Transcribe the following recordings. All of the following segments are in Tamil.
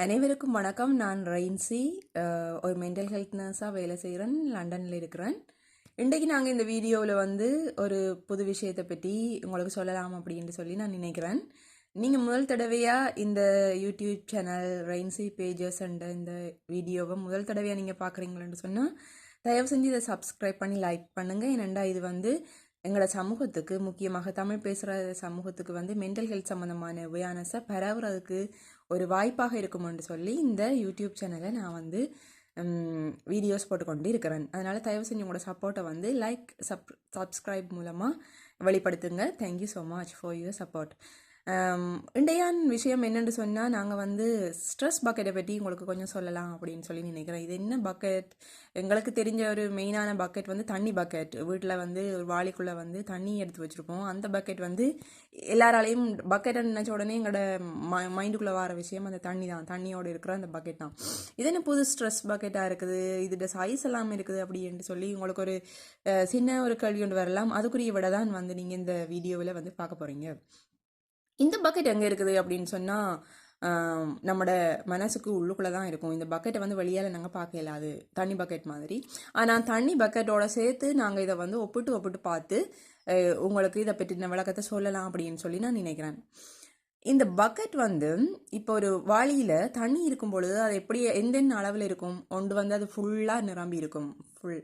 அனைவருக்கும் வணக்கம். நான் ரெயின்சி, ஒரு மென்டல் ஹெல்த் நர்ஸாக வேலை செய்கிறேன். லண்டனில் இருக்கிறேன். இன்றைக்கு நாங்கள் இந்த வீடியோவில் ஒரு புது விஷயத்தை பற்றி உங்களுக்கு சொல்லலாம் அப்படின்னு சொல்லி நான் நினைக்கிறேன். நீங்கள் முதல் தடவையாக இந்த யூடியூப் சேனல் ரெயின்சி பேஜஸ் அண்ட் இந்த வீடியோவை முதல் தடவையாக நீங்கள் பார்க்குறீங்களேன்னு சொன்னால் தயவு செஞ்சு இதை சப்ஸ்கிரைப் பண்ணி லைக் பண்ணுங்கள். ஏனெண்டா இது எங்களோட சமூகத்துக்கு, முக்கியமாக தமிழ் பேசுகிற சமூகத்துக்கு மென்டல் ஹெல்த் சம்மந்தமான அவேர்னஸை பரவுறதுக்கு ஒரு வாய்ப்பாக இருக்குமென்று சொல்லி இந்த யூடியூப் சேனலை நான் வீடியோஸ் போட்டுக்கொண்டு இருக்கிறேன். அதனால் தயவு செஞ்சு உங்களோட சப்போர்ட்டை லைக் சப்ஸ்கிரைப் மூலமாக வெளிப்படுத்துங்க. Thank you so much for your support. இன்றையான் விஷயம் என்னென்னு சொன்னால், நாங்கள் ஸ்ட்ரெஸ் பக்கெட்டை பற்றி உங்களுக்கு கொஞ்சம் சொல்லலாம் அப்படின்னு சொல்லி நினைக்கிறேன். இது என்ன பக்கெட்? எங்களுக்கு தெரிஞ்ச ஒரு மெயினான பக்கெட் தண்ணி பக்கெட். வீட்டில் ஒரு வாளிக்குள்ளே தண்ணி எடுத்து வச்சுருப்போம். அந்த பக்கெட் எல்லாராலையும் பக்கெட்டை நினச்ச உடனே எங்களோட மைண்டுக்குள்ளே வர விஷயம் அந்த தண்ணி தான். தண்ணியோடு இருக்கிற அந்த பக்கெட் தான். இது என்ன புது ஸ்ட்ரெஸ் பக்கெட்டாக இருக்குது, இதோட சைஸ் எல்லாம் இருக்குது அப்படின்னு சொல்லி உங்களுக்கு ஒரு சின்ன ஒரு கேள்வி கொண்டு வரலாம். அதுக்குரிய விட தான் நீங்கள் இந்த வீடியோவில் பார்க்க போகிறீங்க. இந்த பக்கெட் எங்கே இருக்குது அப்படின்னு சொன்னால், நம்மளோட மனசுக்கு உள்ளுக்குள்ளே தான் இருக்கும். இந்த பக்கெட்டை வெளியால் நாங்கள் பார்க்க இயலாது, தண்ணி பக்கெட் மாதிரி. ஆனால் தண்ணி பக்கெட்டோட சேர்த்து நாங்கள் இதை ஒப்பிட்டு பார்த்து உங்களுக்கு இதை பற்றின விளக்கத்தை சொல்லலாம் அப்படின்னு சொல்லி நான் நினைக்கிறேன். இந்த பக்கெட் இப்போ ஒரு வாளியில் தண்ணி இருக்கும் பொழுது அது எப்படி எந்தெந்த அளவில் இருக்கும்? ஒன்று அது ஃபுல்லாக நிரம்பி இருக்கும், ஃபுல்.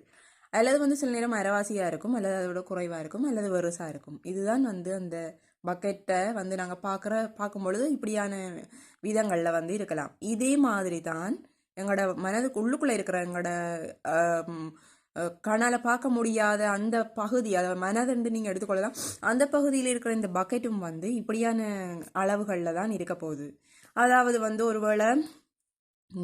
அல்லது சில நேரம் அரைவாசியாக இருக்கும், அல்லது அதோட குறைவாக இருக்கும், அல்லது வெறுசாக இருக்கும். இதுதான் அந்த பக்கெட்டை நாங்கள் பார்க்கும் பொழுது இப்படியான விதங்களில் இருக்கலாம். இதே மாதிரி தான் எங்களோட மனதுக்கு உள்ளுக்குள்ளே இருக்கிற எங்களோட கண்ணால் பார்க்க முடியாத அந்த பகுதி, அதாவது மனதுண்டு நீங்கள் எடுத்துக்கொள்ளலாம். அந்த பகுதியில் இருக்கிற இந்த பக்கெட்டும் இப்படியான அளவுகளில் தான் இருக்க போகுது. அதாவது ஒருவேளை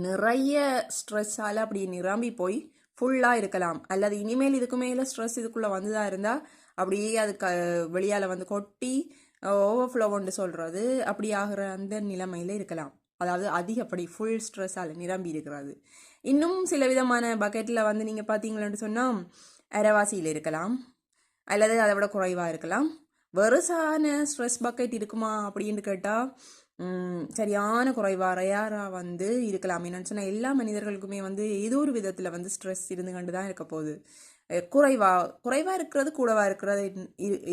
நிறைய ஸ்ட்ரெஸ்ஸால் அப்படி நிரம்பி போய் ஃபுல்லாக இருக்கலாம், அல்லது இனிமேல் இதுக்கு மேலே ஸ்ட்ரெஸ் இதுக்குள்ளே வந்துதான் இருந்தால் அப்படியே அது வெளியால் கொட்டி ஓவர்ஃப்ளோன்னு சொல்கிறது அப்படி ஆகிற அந்த நிலைமையில் இருக்கலாம். அதாவது அதிகப்படி ஃபுல் ஸ்ட்ரெஸ்ஸால் நிரம்பி இருக்கிறது. இன்னும் சில விதமான பக்கெட்டில் நீங்கள் பார்த்தீங்களன்னு சொன்னால் அரைவாசியில் இருக்கலாம், அல்லது அதை விட குறைவாக இருக்கலாம். வெறுசான ஸ்ட்ரெஸ் பக்கெட் இருக்குமா அப்படின்னு கேட்டால் சரியான குறைவாக ரேராக இருக்கலாம். என்னன்னு சொன்னால் எல்லா மனிதர்களுக்குமே ஏதோ ஒரு விதத்தில் ஸ்ட்ரெஸ் இருந்து கண்டு தான் இருக்க போகுது. குறைவாக இருக்கிறது கூடவா இருக்கிறது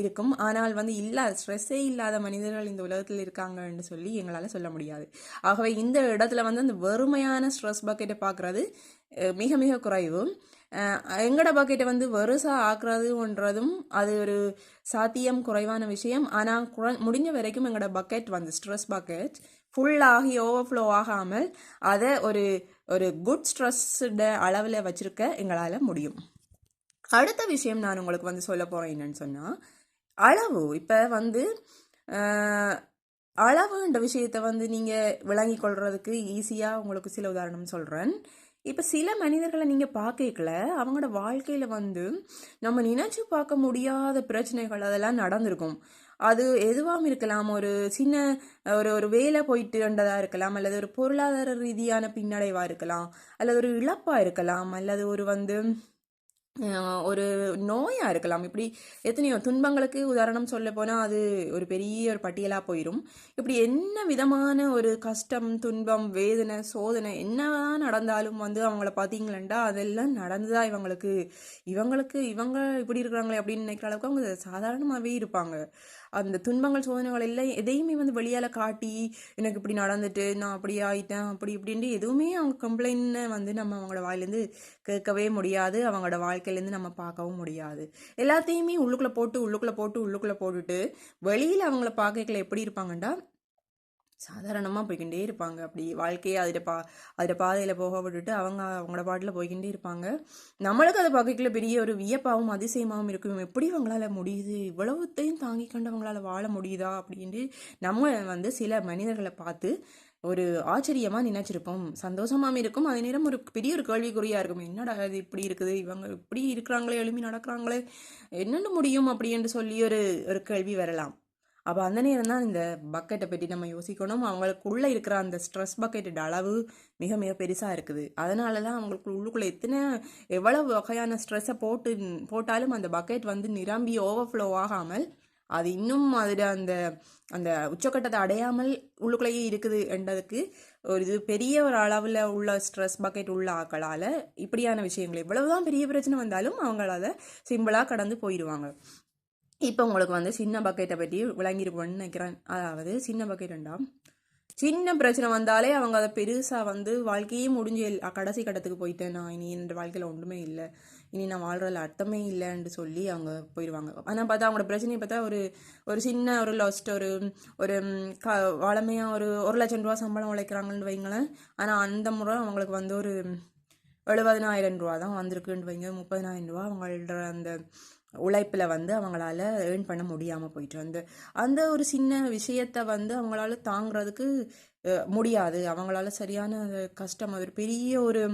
இருக்கும். ஆனால் இல்லாத ஸ்ட்ரெஸ்ஸே இல்லாத மனிதர்கள் இந்த உலகத்தில் இருக்காங்கன்னு சொல்லி எங்களால் சொல்ல முடியாது. ஆகவே இந்த இடத்துல அந்த வெறுமையான ஸ்ட்ரெஸ் பக்கெட்டை பார்க்குறது மிக மிக குறைவு. எங்களோட பக்கெட்டை வெறுசாக ஆக்குறதுன்றதும் அது ஒரு சாத்தியம் குறைவான விஷயம். ஆனால் முடிஞ்ச வரைக்கும் எங்களோட பக்கெட் ஸ்ட்ரெஸ் பக்கெட் ஃபுல்லாகி ஓவர்ஃப்ளோ ஆகாமல் அதை ஒரு குட் ஸ்ட்ரெஸ்ட அளவில் வச்சுருக்க எங்களால் முடியும். அடுத்த விஷயம் நான் உங்களுக்கு சொல்ல போகிறேன் என்னன்னு சொன்னால், அளவு. இப்போ அளவுன்ற விஷயத்தை நீங்கள் விளங்கி கொள்றதுக்கு ஈஸியாக உங்களுக்கு சில உதாரணம் சொல்கிறேன். இப்போ சில மனிதர்களை நீங்கள் பார்க்கல, அவங்களோட வாழ்க்கையில் நம்ம நினைச்சு பார்க்க முடியாத பிரச்சனைகள் அதெல்லாம் நடந்திருக்கும். அது எதுவாகவும் இருக்கலாம். ஒரு சின்ன ஒரு வேலை போயிட்டுன்றதாக இருக்கலாம், அல்லது ஒரு பொருளாதார ரீதியான பின்னடைவாக இருக்கலாம், அல்லது ஒரு இழப்பாக இருக்கலாம், அல்லது ஒரு நோயாக இருக்கலாம். இப்படி எத்தனையோ துன்பங்களுக்கு உதாரணம் சொல்ல போனால் அது ஒரு பெரிய ஒரு பட்டியலாக போயிடும். இப்படி என்ன விதமான ஒரு கஷ்டம், துன்பம், வேதனை, சோதனை என்னதான் நடந்தாலும் அவங்கள பார்த்தீங்களா அதெல்லாம் நடந்துதா இவங்க இப்படி இருக்கிறாங்களே அப்படின்னு நினைக்கிற அளவுக்கு அவங்க சாதாரணமாகவே இருப்பாங்க. அந்த துன்பங்கள், சோதனைகள் எல்லாம் எதையுமே வெளியால் காட்டி எனக்கு இப்படி நடந்துட்டு நான் அப்படி ஆயிட்டேன் அப்படி இப்படின்ட்டு எதுவுமே அவங்க கம்ப்ளைண்ட்னு நம்ம அவங்களோட வாயிலேருந்து கேட்கவே முடியாது, அவங்களோட வாழ்க்கையிலேருந்து நம்ம பார்க்கவும் முடியாது. எல்லாத்தையுமே உள்ளுக்குள்ளே போட்டுட்டு வெளியில் அவங்கள பார்க்கல எப்படி இருப்பாங்கண்டா சாதாரணமாக போய்கிட்டே இருப்பாங்க. அப்படி வாழ்க்கையை அதில் பாதையில் போக விட்டுட்டு அவங்களோட பாட்டில் போய்கிட்டே இருப்பாங்க. நம்மளுக்கு அதை பார்க்கல பெரிய ஒரு வியப்பாகவும் அதிசயமாகவும் இருக்கும். எப்படி அவங்களால முடியுது, இவ்வளவுத்தையும் தாங்கி கொண்டு அவங்களால வாழ முடியுதா அப்படின்ட்டு நம்ம சில மனிதர்களை பார்த்து ஒரு ஆச்சரியமாக நினைச்சிருப்போம். சந்தோஷமாகவும் இருக்கும், அதே நேரம் ஒரு பெரிய ஒரு கேள்விக்குறியாக இருக்கும். என்னடா இது இப்படி இருக்குது, இவங்க இப்படி இருக்கிறாங்களே, எழுப்பி நடக்கிறாங்களே, என்னென்ன முடியும் அப்படின்னு சொல்லி ஒரு கேள்வி வரலாம். அப்போ அந்த நேரம் தான் இந்த பக்கெட்டை பற்றி நம்ம யோசிக்கணும். அவங்களுக்குள்ளே இருக்கிற அந்த ஸ்ட்ரெஸ் பக்கெட்டோட அளவு மிக மிக பெருசாக இருக்குது. அதனால தான் அவங்களுக்கு உள்ளுக்குள்ளே எவ்வளவு வகையான ஸ்ட்ரெஸ்ஸை போட்டாலும் அந்த பக்கெட் நிரம்பி ஓவர்ஃப்ளோ ஆகாமல் அது இன்னும் அதில் அந்த அந்த உச்சக்கட்டத்தை அடையாமல் உள்ளுக்குள்ளேயே இருக்குது என்றதுக்கு ஒரு இது பெரிய ஒரு அளவில் உள்ள ஸ்ட்ரெஸ் பக்கெட் உள்ள ஆக்களால் இப்படியான விஷயங்கள் எவ்வளவுதான் பெரிய பிரச்சனை வந்தாலும் அவங்களால சிம்பிளாக கடந்து போயிடுவாங்க. இப்போ உங்களுக்கு வந்து சின்ன பக்கெட்டை பற்றி விளங்கியிருப்போன்னு நினைக்கிறேன். அதாவது சின்ன பக்கெட்டுண்டா சின்ன பிரச்சனை வந்தாலே அவங்க அதை பெருசாக வந்து வாழ்க்கையே முடிஞ்சு கடைசி கட்டத்துக்கு போயிட்டேன், நான் இனி என் வாழ்க்கையில் ஒன்றுமே இல்லை, இனி நான் வாழ்கிறதுல அர்த்தமே இல்லைன்னு சொல்லி அவங்க போயிடுவாங்க. ஆனால் பார்த்தா அவங்களோட பிரச்சனையை பார்த்தா ஒரு சின்ன ஒரு லாஸ்ட் ஒரு வளமையாக ஒரு 1,00,000 ரூபா சம்பளம் உழைக்கிறாங்கன்னு வைங்களேன். ஆனால் அந்த முறை அவங்களுக்கு வந்து ஒரு 70,000 ரூபா தான் வந்திருக்குன்னு வைங்க. 30,000 ரூபா அவங்களோட அந்த உழைப்பில் வந்து அவங்களால ஏர்ன் பண்ண முடியாமல் போயிட்டு அந்த ஒரு சின்ன விஷயத்தை வந்து அவங்களால தாங்கிறதுக்கு முடியாது. அவங்களால சரியான கஷ்டம், அது ஒரு பெரிய ஒரு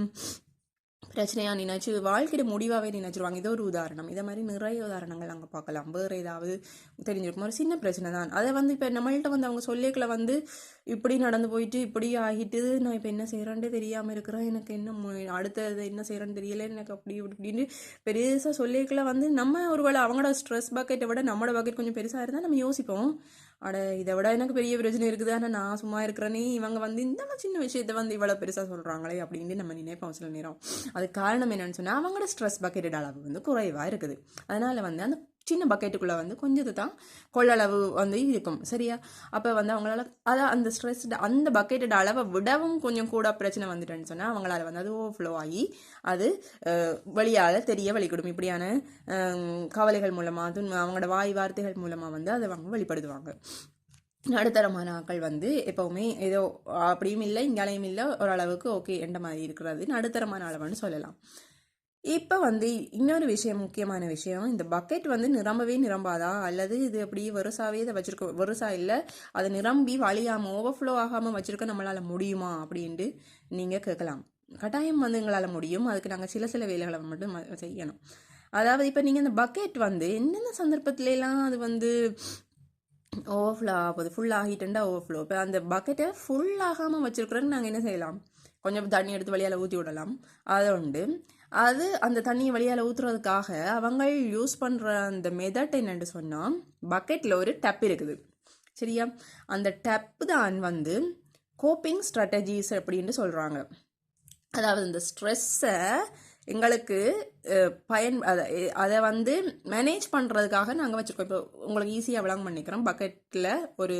பிரச்சனையாக நினைச்சு வாழ்க்கையோட முடிவாகவே நினைச்சிருவாங்க. இது ஒரு உதாரணம். இதை மாதிரி நிறைய உதாரணங்கள் நாங்கள் பார்க்கலாம். வேறு ஏதாவது தெரிஞ்சிருக்கும் ஒரு சின்ன பிரச்சனை தான், அதை வந்து இப்போ நம்மள்கிட்ட வந்து அவங்க சொல்லிக்கல வந்து இப்படி நடந்து போயிட்டு இப்படி ஆகிட்டு நான் இப்போ என்ன செய்கிறேன்ட்டு தெரியாமல் இருக்கிறேன், எனக்கு என்ன அடுத்தது என்ன செய்கிறேன்னு தெரியல, எனக்கு அப்படி இப்படின்னு பெருசாக சொல்லிக்கல வந்து நம்ம ஒருவேளை அவங்களோட ஸ்ட்ரெஸ் பக்கெட்டை விட நம்மளோட பக்கெட் கொஞ்சம் பெருசாக இருந்தால் நம்ம யோசிப்போம், அட இதை விட எனக்கு பெரிய பிரச்சனை இருக்குது, ஆனால் நான் சும்மா இருக்கிறேனே, இவங்க வந்து இந்த சின்ன விஷயத்தை வந்து இவ்வளோ பெருசாக சொல்கிறாங்களே அப்படின்னு நம்ம நினைப்போம் சில நேரம். அது காரணம் என்னன்னு சொன்னால் அவங்களோட ஸ்ட்ரெஸ் பக்கெட்டோட அளவு வந்து குறைவாக இருக்குது. அதனால் வந்து அந்த சின்ன பக்கெட்டுக்குள்ளே வந்து கொஞ்சது தான் கொள்ளளவு வந்து இருக்கும், சரியா? அப்போ வந்து அவங்களால அதான் அந்த ஸ்ட்ரெஸ் அந்த பக்கெட்டோட அளவை விடவும் கொஞ்சம் கூட பிரச்சனை வந்துட்டேன்னு சொன்னால் அவங்களால வந்து அது ஓவர்ஃப்ளோ ஆகி அது வழியால் தெரிய வழிகொடும். இப்படியான கவலைகள் மூலமாக அவங்களோட வார்த்தைகள் மூலமாக வந்து அதை அவங்க வெளிப்படுத்துவாங்க. நடுத்தரமான ஆக்கள் வந்து எப்போவுமே ஏதோ அப்படியும் இல்லை இங்காலையும் இல்லை, ஓரளவுக்கு ஓகே என்ற மாதிரி இருக்கிறது நடுத்தரமான அளவுன்னு சொல்லலாம். இப்போ வந்து இன்னொரு விஷயம், முக்கியமான விஷயம், இந்த பக்கெட் வந்து நிரம்பவே நிரம்பாதா, அல்லது இது அப்படியே வருசாவே இதை வச்சுருக்க வருசா இல்லை அதை நிரம்பி வழியாமல் ஓவர்ஃப்ளோ ஆகாமல் வச்சுருக்க நம்மளால் முடியுமா அப்படின்ட்டு நீங்கள் கேட்கலாம். கட்டாயம் வந்து எங்களால் முடியும். அதுக்கு நாங்கள் சில வேலைகளை மட்டும் செய்யணும். அதாவது இப்போ நீங்கள் இந்த பக்கெட் வந்து என்னென்ன சந்தர்ப்பத்திலலாம் அது வந்து ஓவர்ஃப்ளோ ஆகுது, ஃபுல் ஆகிட்டுண்டா ஓவர்ஃப்ளோ. இப்போ அந்த பக்கெட்டை ஃபுல் ஆகாமல் வச்சுருக்குறேன்னு நாங்கள் என்ன செய்யலாம், கொஞ்சம் தண்ணி எடுத்து வழியால் ஊற்றி விடலாம். அதை உண்டு. அது அந்த தண்ணியை வழியால் ஊற்றுறதுக்காக அவங்க யூஸ் பண்ணுற அந்த மெத்தட் என்னென்னு சொன்னால், பக்கெட்டில் ஒரு டப் இருக்குது, சரியா? அந்த டப்பு தான் வந்து கோப்பிங் ஸ்ட்ராட்டஜிஸ் அப்படின்னு சொல்கிறாங்க. அதாவது இந்த ஸ்ட்ரெஸ்ஸை எங்களுக்கு அதை வந்து மேனேஜ் பண்ணுறதுக்காக நாங்கள் வச்சுருக்கோம். இப்போ உங்களுக்கு ஈஸியாக விளங்க பண்ணிக்கிறோம். பக்கெட்டில் ஒரு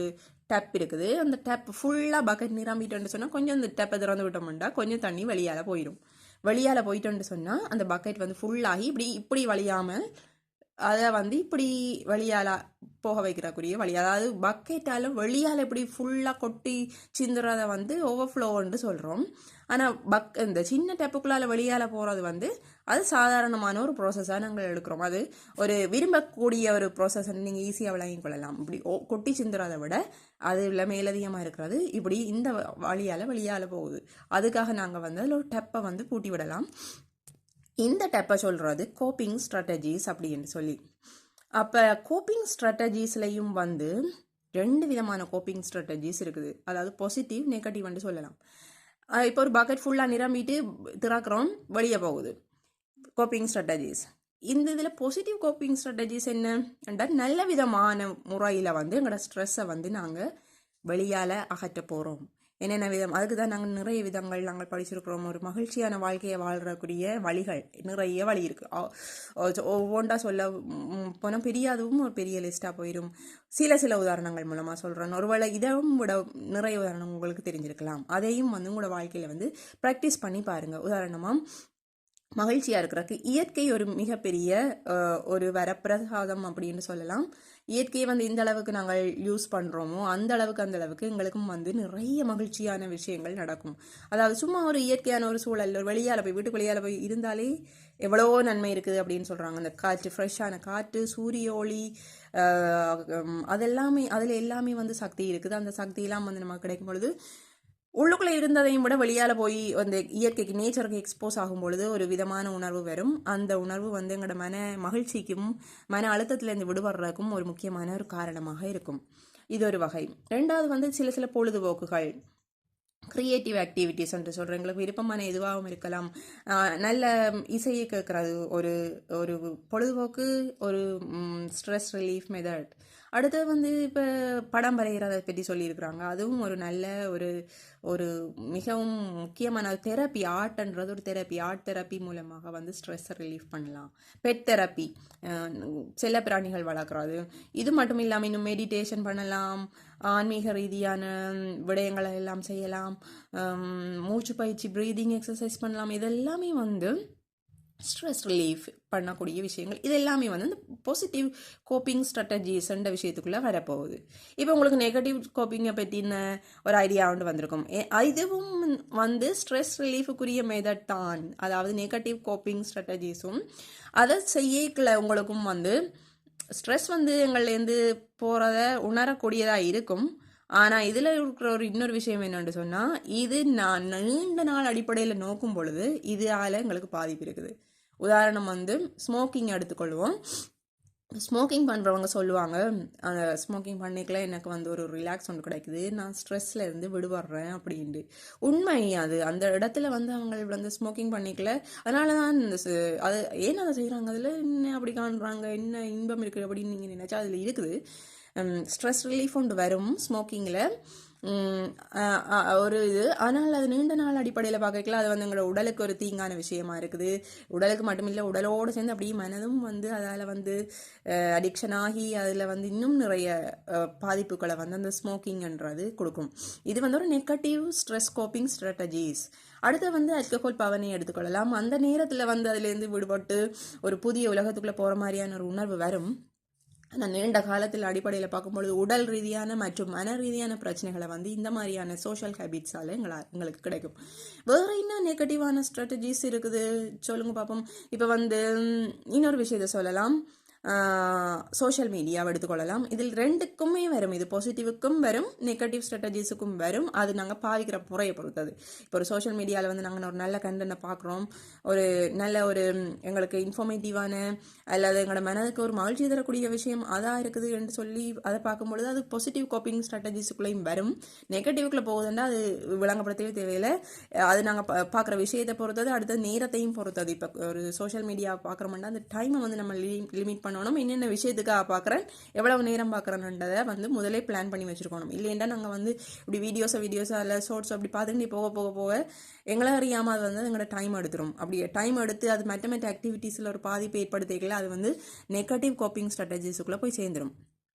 டப் இருக்குது, அந்த டப் ஃபுல்லாக பக்கெட் நிரம்பிட்டோன்னு சொன்னால் கொஞ்சம் இந்த டப்பை திறந்து விட்டோம்னா கொஞ்சம் தண்ணி வெளியால் போயிடும். வெளியால் போயிட்டோன்னு சொன்னால் அந்த பக்கெட் வந்து ஃபுல்லாகி இப்படி வழியாமல் அதை வந்து இப்படி வழியால் போக வைக்கிறக்குரிய வழி, அதாவது பக்கெட்டால் வெளியால் இப்படி ஃபுல்லாக கொட்டி சிந்துறதை வந்து ஓவர்ஃப்ளோன்னு சொல்கிறோம். ஆனால் இந்த சின்ன டெப்புக்குள்ளால் வெளியால் போகிறது வந்து அது சாதாரணமான ஒரு ப்ராசஸாக நாங்கள் எடுக்கிறோம். அது ஒரு விரும்பக்கூடிய ஒரு ப்ராசஸ்ன்னு நீங்கள் ஈஸியாக விளங்கி கொள்ளலாம். இப்படி கொட்டி சிந்துறதை விட அதில் மேலதிகமாக இருக்கிறது இப்படி இந்த வெளியால் போகுது. அதுக்காக நாங்கள் வந்து அதில் ஒரு டெப்பை வந்து பூட்டி விடலாம். இந்த டெப்பை சொல்கிறது கோப்பிங் ஸ்ட்ராட்டஜிஸ் அப்படின்னு சொல்லி. அப்போ கோப்பிங் ஸ்ட்ராட்டஜிஸ்லையும் வந்து 2 விதமான கோப்பிங் ஸ்ட்ராட்டஜிஸ் இருக்குது. அதாவது பாசிட்டிவ், நெகட்டிவ்னு சொல்லலாம். இப்போ ஒரு பக்கெட் ஃபுல்லாக நிரம்பிட்டு திறக்கிறோம், வெளியே போகுது கோப்பிங் ஸ்ட்ராட்டஜிஸ். இந்த இதில் பாசிட்டிவ் கோப்பிங் ஸ்ட்ராட்டஜிஸ் என்னென்றால் நல்ல விதமான முறையில் வந்து எங்களோட ஸ்ட்ரெஸ்ஸை வந்து நாங்கள் வெளியால் அகற்ற போகிறோம். என்னென்ன விதம், அதுக்கு தான் நாங்கள் நிறைய விதங்கள் நாங்கள் படிச்சிருக்கிறோம். ஒரு மகிழ்ச்சியான வாழ்க்கையை வாழ்கிறக்கூடிய வழிகள் நிறைய வழி இருக்குது. ஒவ்வொன்றா சொல்ல போனால் பெரிய அதுவும் ஒரு பெரிய லிஸ்ட்டாக போயிடும். சில உதாரணங்கள் மூலமாக சொல்கிறேன். ஒருவேளை இதையும் விட நிறைய உதாரணம் உங்களுக்கு தெரிஞ்சிருக்கலாம். அதையும் வந்து உங்களோட வாழ்க்கையில் வந்து ப்ராக்டிஸ் பண்ணி பாருங்கள். உதாரணமாக மகிழ்ச்சியாக இருக்கிறதுக்கு இயற்கை ஒரு மிகப்பெரிய ஒரு வரப்பிரசாதம் அப்படின்னு சொல்லலாம். இயற்கையை வந்து எந்த அளவுக்கு நாங்கள் யூஸ் பண்ணுறோமோ அந்த அளவுக்கு எங்களுக்கும் வந்து நிறைய மகிழ்ச்சியான விஷயங்கள் நடக்கும். அதாவது சும்மா ஒரு இயற்கையான ஒரு சூழல், ஒரு வெளியால் போய் வீட்டுக்கு வெளியால் போய் இருந்தாலே எவ்வளோ நன்மை இருக்குது அப்படின்னு சொல்கிறாங்க. அந்த காற்று, ஃப்ரெஷ்ஷான காற்று, சூரிய ஒளி, அதெல்லாமே அதில் எல்லாமே வந்து சக்தி இருக்குது. அந்த சக்தியெல்லாம் வந்து நமக்கு கிடைக்கும் பொழுது உள்ளுக்குள்ளே இருந்ததையும் விட வெளியால் போய் அந்த இயற்கைக்கு, நேச்சருக்கு எக்ஸ்போஸ் ஆகும் பொழுது ஒரு விதமான உணர்வு வரும். அந்த உணர்வு வந்து எங்களோட மன மகிழ்ச்சிக்கும் மன அழுத்தத்திலேருந்து விடுபடுறதுக்கும் ஒரு முக்கியமான ஒரு காரணமாக இருக்கும். இது ஒரு வகை. 2வது வந்து சில பொழுதுபோக்குகள், க்ரியேட்டிவ் ஆக்டிவிட்டிஸ் என்று சொல்கிறேன். எங்களுக்கு விருப்பமான எதுவாகவும் இருக்கலாம். நல்ல இசையை கேட்குறது ஒரு ஒரு பொழுதுபோக்கு, ஒரு ஸ்ட்ரெஸ் ரிலீஃப் மெத்தட். அடுத்தது வந்து இப்போ படம் வரைகிறத பற்றி சொல்லியிருக்கிறாங்க. அதுவும் ஒரு நல்ல ஒரு ஒரு மிகவும் முக்கியமான தெரப்பி. ஆர்ட்ன்றது ஒரு தெரப்பி. ஆர்ட் தெரப்பி மூலமாக வந்து ஸ்ட்ரெஸ்ஸை ரிலீஃப் பண்ணலாம். பெட் தெரப்பி, செல்ல பிராணிகள் வளர்க்குறது. இது மட்டும் இல்லாமல் இன்னும் மெடிடேஷன் பண்ணலாம், ஆன்மீக ரீதியான விடயங்களை எல்லாம் செய்யலாம், மூச்சு பயிற்சி ப்ரீதிங் எக்ஸசைஸ் பண்ணலாம். இதெல்லாமே வந்து ஸ்ட்ரெஸ் ரிலீஃப் பண்ணக்கூடிய விஷயங்கள். இது எல்லாமே வந்து இந்த பாசிட்டிவ் கோப்பிங் ஸ்ட்ராட்டஜிஸ்ன்ற விஷயத்துக்குள்ளே வரப்போகுது. இப்போ உங்களுக்கு நெகட்டிவ் கோப்பிங்கை பற்றின ஒரு ஐடியா ஒன்று வந்திருக்கும். இதுவும் வந்து ஸ்ட்ரெஸ் ரிலீஃபுக்குரிய மெத்தட் தான். அதாவது நெகட்டிவ் கோப்பிங் ஸ்ட்ராட்டஜிஸும் அதை செய்யக்கல உங்களுக்கும் வந்து ஸ்ட்ரெஸ் வந்து எங்கள்லேருந்து போகிறத உணரக்கூடியதாக இருக்கும். ஆனால் இதில் இருக்கிற இன்னொரு விஷயம் என்னென்னு சொன்னால், இது நான் நீண்ட நாள் அடிப்படையில் நோக்கும் பொழுது இதால் எங்களுக்கு பாதிப்பு இருக்குது. உதாரணம் வந்து ஸ்மோக்கிங் எடுத்துக்கொள்வோம். ஸ்மோக்கிங் பண்ணுறவங்க சொல்லுவாங்க, அந்த ஸ்மோக்கிங் பண்ணிக்கல எனக்கு வந்து ஒரு ரிலாக்ஸ் ஒன்று கிடைக்குது, நான் ஸ்ட்ரெஸ்ஸில் இருந்து விடுபடுறேன் அப்படின்ட்டு. உண்மை அது. அந்த இடத்துல வந்து அவங்க வந்து ஸ்மோக்கிங் பண்ணிக்கல, அதனால தான் இந்த அது ஏன் அதை செய்கிறாங்க, அதில் என்ன அப்படி காண்றாங்க, என்ன இன்பம் இருக்குது அப்படின்னு நீங்கள் நினச்சா அதில் இருக்குது. ஸ்ட்ரெஸ் ரிலீஃப் ஒன்று வரும் ஸ்மோக்கிங்கில், ஒரு இது. ஆனால் அது நீண்ட நாள் அடிப்படையில் பார்க்கல அது வந்து எங்களோட உடலுக்கு ஒரு தீங்கான விஷயமா இருக்குது. உடலுக்கு மட்டும் இல்லை, உடலோடு சேர்ந்து அப்படியே மனதும் வந்து அதால் வந்து அடிக்ஷன் ஆகி அதில் வந்து இன்னும் நிறைய பாதிப்புகளை வந்து அந்த ஸ்மோக்கிங்ன்றது கொடுக்கும். இது வந்து ஒரு நெகட்டிவ் ஸ்ட்ரெஸ் கோப்பிங் ஸ்ட்ராட்டஜிஸ். அடுத்து வந்து ஆல்கஹால் பவனை எடுத்துக்கொள்ளலாம். அந்த நேரத்தில் வந்து அதுலேருந்து விடுபட்டு ஒரு புதிய உலகத்துக்குள்ளே போகிற மாதிரியான ஒரு உணர்வு வரும். ஆனால் நீண்ட காலத்தில் அடிப்படையில் பார்க்கும்பொழுது உடல் ரீதியான மற்றும் மன ரீதியான பிரச்சனைகளை வந்து இந்த மாதிரியான சோஷியல் ஹேபிட்ஸால் எங்களுக்கு கிடைக்கும். வேறு என்ன நெகட்டிவான ஸ்ட்ராட்டஜிஸ் இருக்குது சொல்லுங்க பார்ப்போம். இப்போ வந்து இன்னொரு விஷயத்தை சொல்லலாம். சோஷியல் மீடியாவை எடுத்துக்கொள்ளலாம். இதில் ரெண்டுக்குமே வரும். இது பாசிட்டிவுக்கும் வரும், நெகட்டிவ் ஸ்ட்ராட்டஜிஸுக்கும் வரும். அது நாங்கள் பாதிக்கிற முறையை பொறுத்தது. இப்போ ஒரு சோஷியல் மீடியாவில் வந்து நாங்கள் ஒரு நல்ல கண்டென்ட்டை பார்க்குறோம், ஒரு நல்ல ஒரு எங்களுக்கு இன்ஃபர்மேட்டிவான அல்லது எங்களோட மனதுக்கு ஒரு மகிழ்ச்சி தரக்கூடிய விஷயம் அதாக இருக்குது என்று சொல்லி அதை பார்க்கும்பொழுது அது பாசிட்டிவ் கோப்பிங் ஸ்ட்ராட்டஜிஸுக்குள்ளேயும் வரும். நெகட்டிவ்க்குள்ளே போகுதுன்னா அது விளங்கப்படுத்தவே தேவையில்லை. அது நாங்கள் பார்க்குற விஷயத்தை பொறுத்தது, அடுத்த நேரத்தையும் பொறுத்தது. இப்போ ஒரு சோஷியல் மீடியா பார்க்குறோம்னா அந்த டைமை வந்து நம்ம லிமிட் பண்ணணும். என்னென்ன விஷயத்துக்காக பார்க்குறேன், எவ்வளவு நேரம் பார்க்குறேன்றதை வந்து முதலே பிளான் பண்ணி வச்சுருக்கணும். இல்லைன்னா நாங்கள் வந்து இப்படி வீடியோஸோ இல்லை ஷார்ட்ஸ் அப்படி பார்த்துட்டு போக எங்களை அறியாமல் அது வந்து எங்களோட டைம் எடுத்துரும். அப்படி டைம் எடுத்து அது மற்ற ஆக்டிவிட்டீஸில் ஒரு பாதிப்பு ஏற்படுத்திக்கல அது வந்து நெகட்டிவ் கோப்பிங் ஸ்ட்ராட்டஜிஸுக்குள்ளே போய் சேர்ந்துடும்.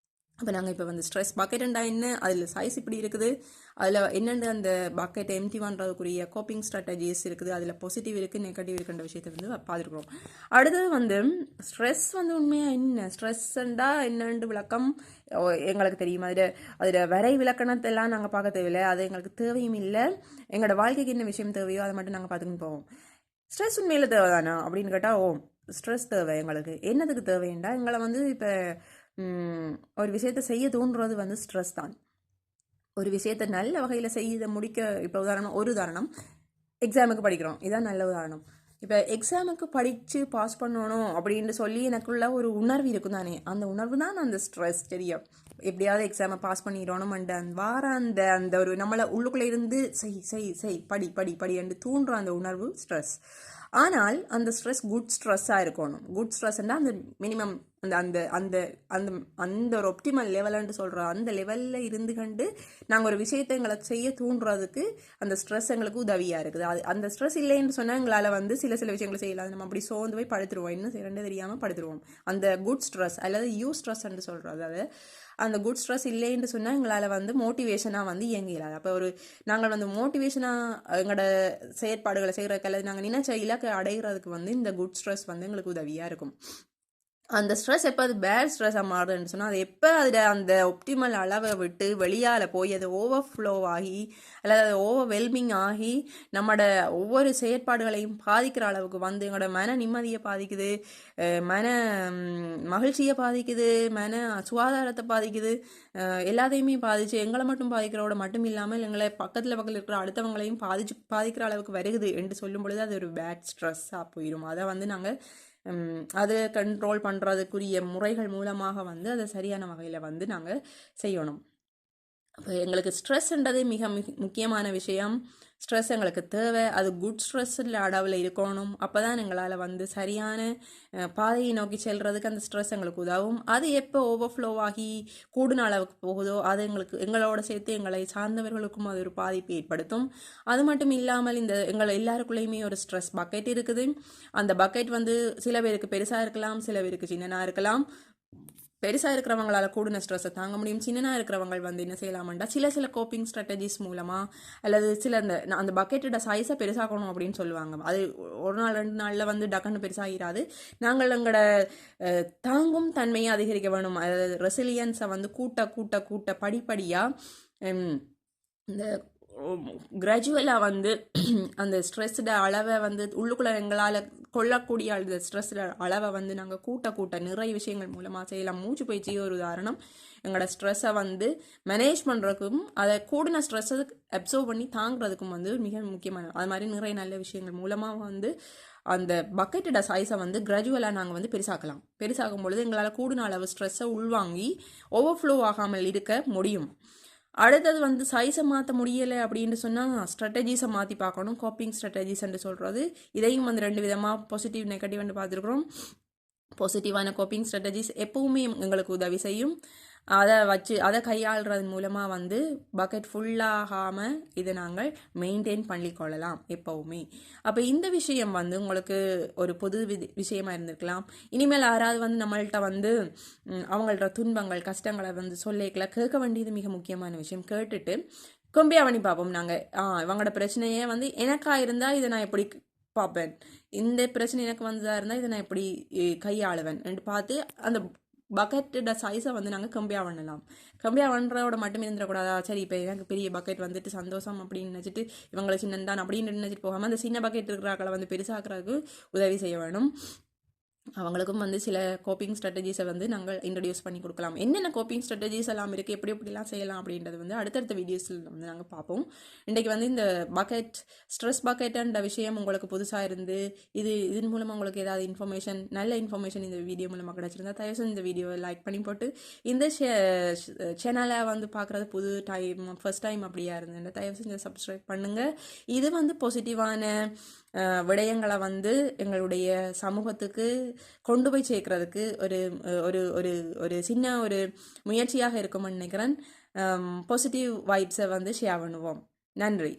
அப்போ நாங்கள் இப்போ வந்து ஸ்ட்ரெஸ் பக்கெட்டுண்டா என்ன, அதில் சைஸ் இப்படி இருக்குது, அதில் என்னென்ன அந்த பக்கெட்டை எம்டி பண்ணுறதுக்குரிய கோப்பிங் ஸ்ட்ராட்டஜிஸ் இருக்குது, அதில் பாசிட்டிவ் இருக்குது நெகட்டிவ் இருக்குன்ற விஷயத்தை வந்து பார்த்துருக்குறோம். அடுத்தது வந்து ஸ்ட்ரெஸ் வந்து உண்மையாக என்ன, ஸ்ட்ரெஸ்ஸண்டா என்னென்று விளக்கம் எங்களுக்கு தெரியும். அதில் வரை விளக்கணத்தெல்லாம் நாங்கள் பார்க்க தேவையில்லை, அது எங்களுக்கு தேவையும் இல்லை. எங்களோட வாழ்க்கைக்கு என்ன விஷயம் தேவையோ அதை மட்டும் நாங்கள் பார்த்துக்கிட்டு போவோம். ஸ்ட்ரெஸ் உண்மையில் தேவை தானா அப்படின்னு கேட்டால், ஸ்ட்ரெஸ் தேவை. எங்களுக்கு என்னதுக்கு தேவைண்டா, எங்களை வந்து இப்போ ஒரு விஷயத்தை செய்ய தோன்றுறது வந்து ஸ்ட்ரெஸ் தான். ஒரு விஷயத்தை நல்ல வகையில் செய்ய முடிக்க, இப்போ ஒரு உதாரணம் எக்ஸாமுக்கு படிக்கிறோம், இதான் நல்ல உதாரணம். இப்போ எக்ஸாமுக்கு படித்து பாஸ் பண்ணணும் அப்படின்னு சொல்லி எனக்குள்ள ஒரு உணர்வு இருக்கும் தானே, அந்த உணர்வு தான் அந்த ஸ்ட்ரெஸ். தெரியும், எப்படியாவது எக்ஸாமை பாஸ் பண்ணிடணும் அண்ட் அந்த ஒரு நம்மளை உள்ளுக்குள்ளே இருந்து செய் படி படி படி என்று தூண்டுற அந்த உணர்வு ஸ்ட்ரெஸ். ஆனால் அந்த ஸ்ட்ரெஸ் குட் ஸ்ட்ரெஸ்ஸாக இருக்கணும். குட் ஸ்ட்ரெஸ்ன்னா அந்த மினிமம் அந்த அந்த அந்த அந்த அந்த ஒரு ஒப்டிமல் லெவல்னு சொல்கிறோம், அந்த லெவலில் இருந்து கண்டு நாங்கள் ஒரு விஷயத்தை எங்களை செய்ய தூண்டுறதுக்கு அந்த ஸ்ட்ரெஸ் எங்களுக்கு உதவியாக இருக்குது. அது அந்த ஸ்ட்ரெஸ் இல்லைன்னு சொன்னால் எங்களால் வந்து சில விஷயங்களை செய்யலாம். நம்ம அப்படி சோர்ந்து போய் படுத்துருவோம், இன்னும் ரெண்டு தெரியாமல் படுத்துருவோம். அந்த குட் ஸ்ட்ரெஸ் அல்லது ஸ்ட்ரெஸ்ன்னு சொல்கிறோம். அதாவது அந்த குட் ஸ்ட்ரெஸ் இல்லைன்னு சொன்னால் எங்களால் வந்து மோட்டிவேஷனாக வந்து இயங்கிடாது. அப்போ நாங்கள் வந்து மோட்டிவேஷனாக எங்களோட செயற்பாடுகளை செய்கிறதுக்கு அல்லது நாங்கள் நினைச்ச இலக்கை அடைகிறதுக்கு வந்து இந்த குட் ஸ்ட்ரெஸ் வந்து எங்களுக்கு உதவியாக இருக்கும். அந்த ஸ்ட்ரெஸ் எப்போ அது பேட் ஸ்ட்ரெஸ்ஸாக மாறுதுன்னு சொன்னால், அது எப்போ அதில் அந்த ஒப்டிமல் அளவை விட்டு வெளியால் போய் அது ஓவர்ஃப்ளோ ஆகி அல்லது அது ஓவர்வெல்மிங் ஆகி நம்மளோட ஒவ்வொரு செயற்பாடுகளையும் பாதிக்கிற அளவுக்கு வந்து எங்களோட மன நிம்மதியை பாதிக்குது, மன மகிழ்ச்சியை பாதிக்குது, மன சுகாதாரத்தை பாதிக்குது, எல்லாத்தையுமே பாதித்து எங்களை மட்டும் பாதிக்கிறோட மட்டும் இல்லாமல் எங்களை பக்கத்தில் இருக்கிற அடுத்தவங்களையும் பாதிக்கிற அளவுக்கு வருகுது என்று சொல்லும் பொழுது அது ஒரு பேட் ஸ்ட்ரெஸ்ஸாக போயிடும். அதை வந்து நாங்கள் அதை கண்ட்ரோல் பண்ணுறதுக்குரிய முறைகள் மூலமாக வந்து அதை சரியான வகையில் வந்து நாங்கள் செய்யணும். அப்போ எங்களுக்கு ஸ்ட்ரெஸ்ன்றது மிக முக்கியமான விஷயம். ஸ்ட்ரெஸ் எங்களுக்கு தேவை. அது குட் ஸ்ட்ரெஸ்ஸில் அளவில் இருக்கணும். அப்போ தான் எங்களால் வந்து சரியான பாதையை நோக்கி செல்றதுக்கு அந்த ஸ்ட்ரெஸ் எங்களுக்கு உதவும். அது எப்போ ஓவர்ஃப்ளோ ஆகி கூடுன அளவுக்கு போகுதோ அது எங்களோட சேர்த்து எங்களை சார்ந்தவர்களுக்கும் அது ஒரு பாதிப்பு ஏற்படுத்தும். அது மட்டும் இல்லாமல் எங்களை எல்லாருக்குள்ளேயுமே ஒரு ஸ்ட்ரெஸ் பக்கெட் இருக்குது. அந்த பக்கெட் வந்து சில பேருக்கு பெருசாக இருக்கலாம், சில பேருக்கு சின்னதாக இருக்கலாம். பெருசாக இருக்கிறவங்களால கூடின ஸ்ட்ரெஸ்ஸை தாங்க முடியும். சின்னனாக இருக்கிறவங்க வந்து என்ன செய்யலாம்டா சில கோப்பிங் ஸ்ட்ராட்டஜிஸ் மூலமாக அல்லது அந்த பக்கெட்டோட சைஸை பெருசாகணும் அப்படின்னு சொல்லுவாங்க. அது ஒரு நாள் 2 நாளில் வந்து டக்குன்னு பெருசாகிறாது. நாங்கள் எங்களோட தாங்கும் தன்மையை அதிகரிக்க வேணும். அதாவது ரெசிலியன்ஸை வந்து கூட்ட படிப்படியாக இந்த கிராஜுவலாக வந்து அந்த ஸ்ட்ரெஸ்ஸோட அளவை வந்து உள்ளுக்குள்ளே எங்களால் கொள்ளக்கூடிய அந்த ஸ்ட்ரெஸ்ஸோட அளவை வந்து நாங்கள் கூட்ட நிறைய விஷயங்கள் மூலமாக செய்யலாம். மூச்சு பயிற்சி ஒரு உதாரணம். எங்களோட ஸ்ட்ரெஸ்ஸை வந்து மேனேஜ் பண்ணுறதுக்கும் அதை கூடின ஸ்ட்ரெஸ்ஸை அப்சர்வ் பண்ணி தாங்கிறதுக்கும் வந்து மிக முக்கியமான அது மாதிரி நிறைய நல்ல விஷயங்கள் மூலமாக வந்து அந்த பக்கெட்டோட சைஸை வந்து கிராஜுவலாக நாங்கள் வந்து பெருசாகும் பொழுது எங்களால் கூடின அளவு ஸ்ட்ரெஸ்ஸை உள்வாங்கி ஓவர்ஃப்ளோ ஆகாமல் இருக்க முடியும். அடுத்தது வந்து சைஸை மாற்ற முடியலை அப்படின்னு சொன்னால் ஸ்ட்ராட்டஜிஸை மாற்றி பார்க்கணும். கோப்பிங் ஸ்ட்ராட்டஜிஸ்ன்னு சொல்கிறது. இதையும் வந்து 2 விதமாக பாசிட்டிவ் நெகட்டிவ்னு பார்த்துருக்குறோம். பாசிட்டிவான கோப்பிங் ஸ்ட்ராட்டஜிஸ் எப்பவுமே எங்களுக்கு உதவி செய்யும். அதை கையாளுறது மூலமாக வந்து பக்கெட் ஃபுல்லாகாமல் இதை நாங்கள் மெயின்டைன் பண்ணிக்கொள்ளலாம் எப்போவுமே. அப்போ இந்த விஷயம் வந்து உங்களுக்கு ஒரு பொது விஷயமா இருந்திருக்கலாம். இனிமேல் யாராவது வந்து நம்மள்கிட்ட வந்து அவங்களோட துன்பங்கள் கஷ்டங்களை வந்து சொல்லிக்கல கேட்க வேண்டியது மிக முக்கியமான விஷயம். கேட்டுட்டு கம்பேர் பண்ணி பார்ப்போம். நாங்கள் இவங்களோட பிரச்சனையே வந்து எனக்கா இருந்தால் இதை நான் எப்படி பார்ப்பேன், இந்த பிரச்சனை எனக்கு வந்ததாக இருந்தால் இதை நான் எப்படி கையாளுவேன் என்று பார்த்து அந்த பக்கெட்டோட சைஸை வந்து நாங்கள் கம்பேர் பண்ணலாம். கம்பேர் பண்ணுறதோட மட்டுமே இருந்துடக்கூடாதா, சரி இப்போ எனக்கு பெரிய பக்கெட் வந்துட்டு சந்தோஷம் அப்படின்னு நினச்சிட்டு இவங்களை சின்னந்தான் அப்படின்னு நினச்சிட்டு போகாமல் அந்த சின்ன பக்கெட் இருக்கிறாக்களை வந்து பெருசாக்குறதுக்கு உதவி செய்ய வேணும். அவங்களுக்கும் வந்து சில கோப்பிங் ஸ்ட்ராட்டஜிஸை வந்து நாங்கள் இன்ட்ரடியூஸ் பண்ணி கொடுக்கலாம். என்னென்ன கோப்பிங் ஸ்ட்ராட்டஜிஸ் எல்லாம் இருக்குது, எப்படிலாம் செய்யலாம் அப்படின்றது வந்து அடுத்தடுத்த வீடியோஸில் வந்து நாங்கள் பார்ப்போம். இன்றைக்கி வந்து இந்த ஸ்ட்ரெஸ் பக்கெட்டுன்ற விஷயம் உங்களுக்கு புதுசாக இருந்து இதன் மூலமாக உங்களுக்கு ஏதாவது நல்ல இன்ஃபர்மேஷன் இந்த வீடியோ மூலமாக கிடச்சிருந்தா தயவுசெய்து இந்த வீடியோவை லைக் பண்ணி போட்டு இந்த சேனலை வந்து பார்க்குறது ஃபர்ஸ்ட் டைம் அப்படியா இருந்தேன் தயவுசெய்து சப்ஸ்கிரைப் பண்ணுங்கள். இது வந்து பாசிட்டிவான விடயங்களை வந்து எங்களுடைய சமூகத்துக்கு கொண்டு போய் சேர்க்கறதுக்கு ஒரு ஒரு ஒரு ஒரு சின்ன ஒரு முயற்சியாக இருக்கும்னு நினைக்கிறேன். பாசிட்டிவ் வைப்ஸை வந்து ஷேர் பண்ணுவோம். நன்றி.